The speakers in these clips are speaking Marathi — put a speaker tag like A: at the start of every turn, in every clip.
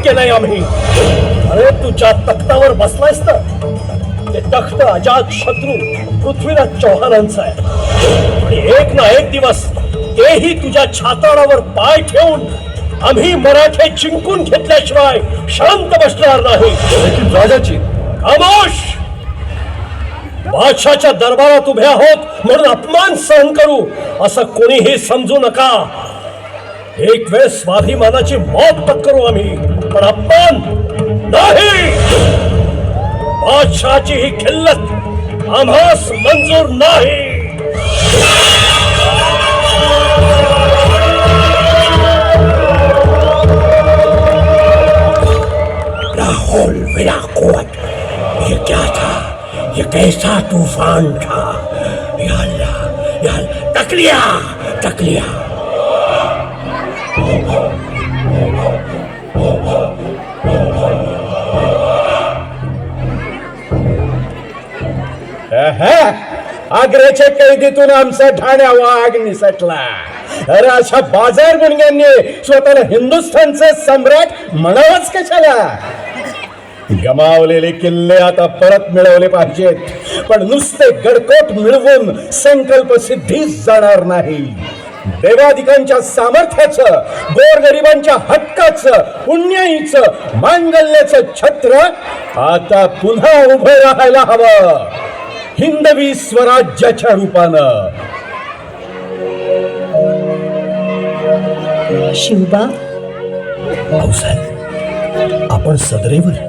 A: केलंय आम्ही. अरे तुझ्या तख्तावर बसलायस ना, ते तख्त अजात शत्रू पृथ्वीराज चौहानांचं आहे. आणि एक ना एक दिवस तेही तुझ्या छाताडावर पाय ठेवून आम्ही मराठे जिंकून घेतल्याशिवाय शांत बसणार नाही.
B: लेकिन राजाची
A: खामोश. बादशाच्या दरबारात उभे आहोत म्हणून अपमान सहन करू असं कोणीही समजू नका. एक वेळ स्वाभिमानाची मौत पत्करू आम्ही, पण अपमान नाही. बादशाची ही खिल्लत आम्हास मंजूर नाही. लाहौल विलाकुवत, ये क्या था? ये कैसा तूफान था? या अल्लाह, या अल्लाह, तक लिया, तक लिया.
B: आग्र्याच्या कैदीतून आमचा ठाण्या वाघ निसटला. अरे अशा बाजार गुणग्यांनी स्वतःला हिंदुस्थानचे सम्राट म्हणावंच कशाला? गमावलेले किल्ले आता परत मिळवले पाहिजेत, पण नुसते गडकोट मिळवून संकल्प सिद्धीच जाणार नाही. देवादिकांच्या सामर्थ्याचं, गोरगरिबांच्या हक्काचं, पुण्याईचं, मांगल्याचं छत्र आता पुन्हा उभं राहायला हवं, हिंदवी स्वराज्याच्या रूपानं.
C: शिवबा,
A: भाऊसाहेब, आपण सदरेवर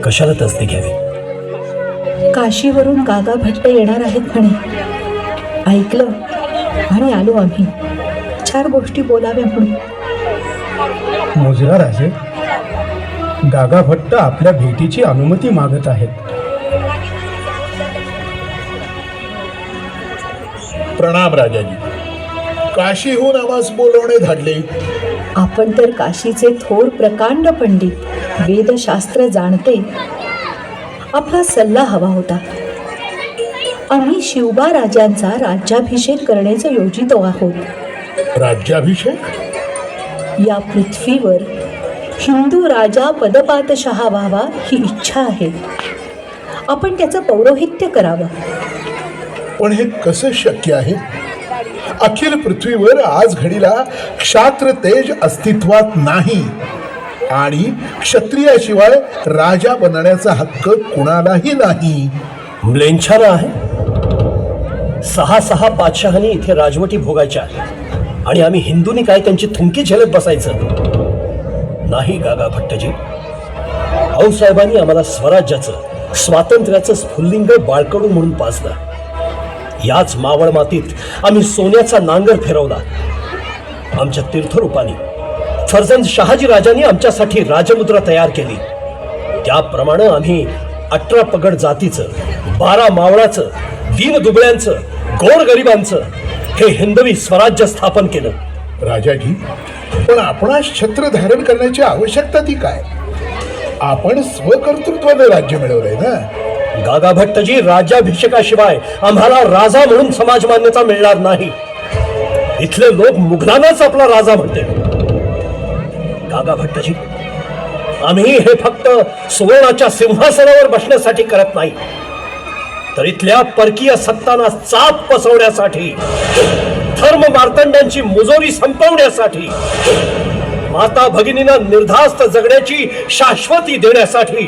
A: कशाला तसदी घ्यावी?
C: काशीवरून गागा भट्ट येणार आहेत म्हणे. ऐकलं आणि आलो आम्ही 4 गोष्टी बोलाव्या म्हणून.
B: मुजरा राजे, गागा भट्ट आपल्या भेटीची अनुमती मागत आहेत.
D: प्रणाम राजाजी. काशीहून आवाज बोलवणे धाडले.
C: आपण तर काशीचे थोर प्रकांड पंडित, वेदशास्त्र जाणते. आपला सल्ला हवा होता. आम्ही शिवबा राजांचा राज्याभिषेक करण्याचं योजितो आहोत.
D: राज्याभिषेक?
C: या पृथ्वीवर हिंदू राजा पदपातशहा व्हावा ही इच्छा आहे. आपण त्याचं पौरोहित्य करावं.
D: पण हे कसं शक्य आहे? अखिल पृथ्वीवर आज घडीला क्षात्र तेज अस्तित्वात नाही आणि क्षत्रियाशिवाय राजा बनण्याचा हक्क कुणालाही नाही.
A: म्लेच्छाना आहे. 6 बादशहांनी इथे राजवटी भोगायच्या आणि आम्ही हिंदूंनी काय त्यांची थुंकी झेलत बसायचं नाही. गागा भट्टजी, भाऊसाहेबांनी आम्हाला स्वराज्याचं, स्वातंत्र्याचं स्फुल्लिंग बाळकडू म्हणून पाजलं. याच मावळ मातीत आम्ही सोन्याचा नांगर फिरवला. आमच्या तीर्थरूपाने फर्जंद शहाजी राजांनी आमच्यासाठी राजमुद्रा तयार केली. त्याप्रमाणे आम्ही 18 पगड जातीचं, 12 मावळाचं, दीन दुबळ्यांचं, गोरगरिबांचं हे हिंदवी स्वराज्य स्थापन केलं.
D: राजाजी, पण आपणास छत्र धारण करण्याची आवश्यकता ती काय? आपण स्वकर्तृत्वाने राज्य मिळवलंय ना.
A: गागा भट्टजी, राज्याभिषेकाशिवाय आम्हाला राजा म्हणून समाज मान्यता मिळणार नाही. इथले लोक मुघलांनाच आपला राजा म्हणते. गागा भट्टजी, आम्ही हे फक्त सुवर्णाच्या सिंहासनावर बसण्यासाठी करत नाही, तर इथल्या परकीय सत्तांना चाप पसवण्यासाठी, धर्म मार्तंडांची मुजोरी संपवण्यासाठी, माता भगिनींना निर्धास्त जगण्याची शाश्वती देण्यासाठी,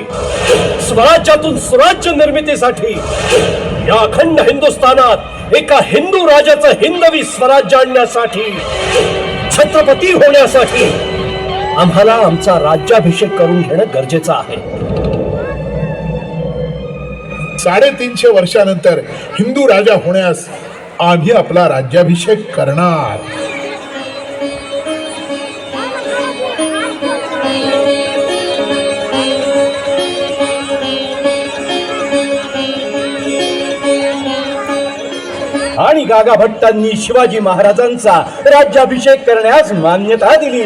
A: स्वराज्यातून सुराज्य निर्मितीसाठी, या अखंड हिंदुस्थानात एका हिंदू राजाचं हिंदवी स्वराज्य आणण्यासाठी, छत्रपती होण्यासाठी आम्हाला आमचा राज्याभिषेक करून घेणं गरजेचं आहे.
D: 350 वर्षानंतर हिंदू राजा होण्यास आम्ही आपला राज्याभिषेक करणार.
B: आणि गागा भट्टांनी शिवाजी महाराजांचा राज्याभिषेक करण्यास मान्यता दिली.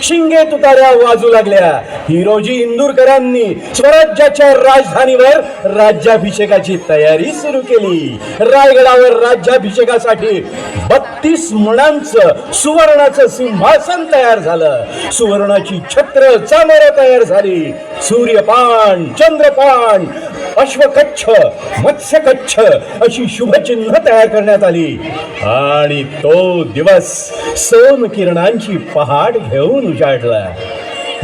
B: शिंगे तुतार्या वाजू लागल्या. हिरोजी इंदुरकरांनी स्वराज्याच्या राजधानीवर राज्याभिषेकाची तयारी सुरू केली. रायगडावर राज्याभिषेकासाठी 32 मणांचं सुवर्णाचं सिंहासन तयार झालं. सुवर्णाची छत्र चामरं तयार झाली. सूर्यपान, चंद्रपान, अश्वकच्छ, मत्स्यकच्छ अशी शुभचिन्ह तयार करण्यात आली. आणि तो दिवस सोम किरणांची पहाट घेऊन उजाडला.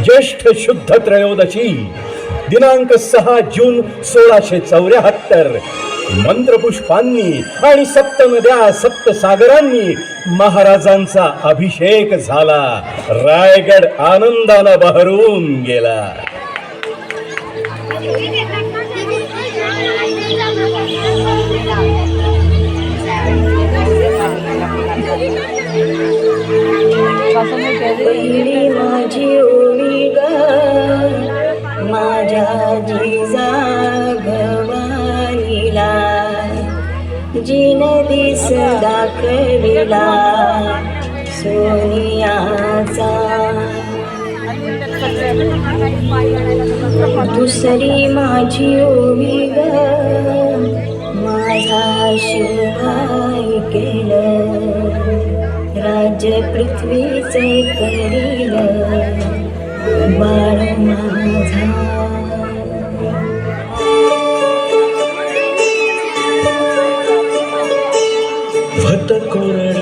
B: ज्येष्ठ शुद्ध त्रयोदशी दिनांक 6 जून 1674 मंत्रपुष्पांनी आणि सप्त नद्या सप्त सागरांनी महाराजांचा अभिषेक झाला. रायगड आनंदानं बहरून गेला.
C: पहिली माझी ओळी ग माझ्या जिजा भवानीला, जिन दिस दाखविला सोनियाचा. दुसरी माझी ओळी ग माझा शिवाय केलं, राज्य पृथ्वीचे करील बाळ माझा.
A: भट कोरड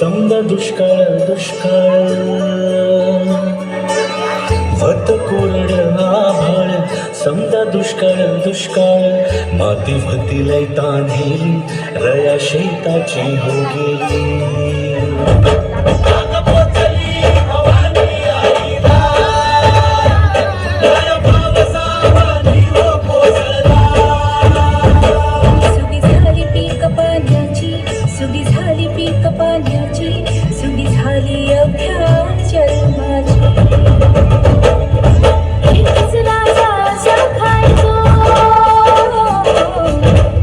A: समजा दुष्काळ दुष्काळ, भट कोरड आभाळ समजा दुष्काळ दुष्काळ, माती भतीलय तान्हेली रया शेताची हो गेली.
C: सुगी झाली पीक पाण्याची, सुगी झाली अभ्या जन्माची. एकच राजा असा खायचो,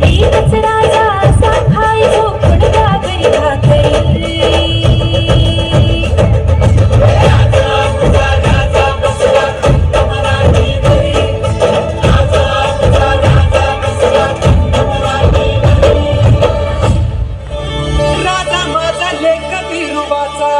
C: एकच राजा असा खायचो, कुणबा घरी भाकरी.
E: राजा माझा लेख बिरुबाचा,